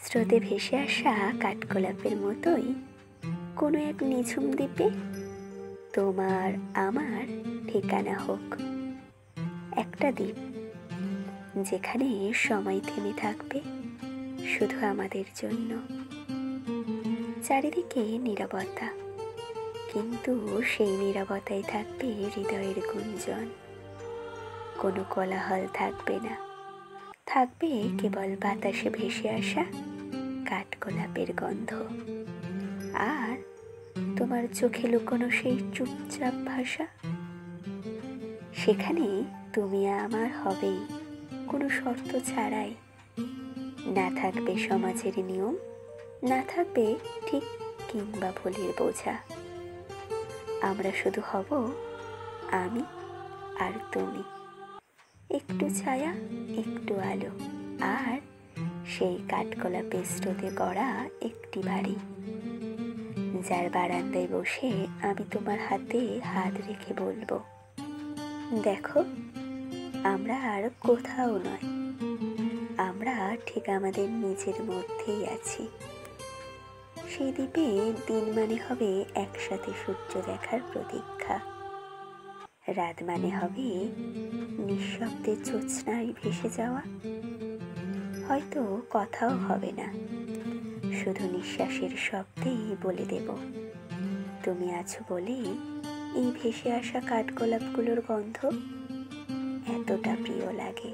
স্রোতে ভেসে আসা কাঠগোলাপের মতোই কোনো এক নিঝুম দ্বীপে তোমার আমার ঠিকানা হোক। একটা দ্বীপ যেখানে সময় থেমে থাকবে শুধু আমাদের জন্য। চারিদিকে নীরবতা, কিন্তু সেই নীরবতায় থাকবে হৃদয়ের গুঞ্জন। কোনো কোলাহল থাকবে না, থাকবে কেবল বাতাসে ভেসে আসা কাঠগোলাপের গন্ধ। আর তোমার চোখে লুকোনো সেই চুপচাপ ভাষা। সেখানে তুমি আমার হবেই কোনো শর্ত ছাড়াই। না থাকবে সমাজের নিয়ম, না থাকবে ঠিক কিংবা ভুলের বোঝা। আমরা শুধু হব আমি আর তুমি, একটু ছায়া, একটু আলো, আর সেই কাঠগোলাপের স্রোতে গড়া একটি বাড়ি, যার বারান্দায় বসে আমি তোমার হাতে হাত রেখে বলবো, দেখো আমরা আর কোথাও নয়, আমরা ঠিক আমাদের নিজের মধ্যেই আছি। সেই দ্বীপে দিন মানে হবে একসাথে সূর্য দেখার প্রতীক্ষা, রাত মানে হবে নিঃশব্দে জ্যোৎস্নায় ভেসে যাওয়া। হয়তো কথাও হবে না, শুধু নিঃশ্বাসের শব্দেই বলে দেব, তুমি আছো বলেই এই ভেসে আসা কাঠগোলাপগুলোর গন্ধ এতটা প্রিয় লাগে।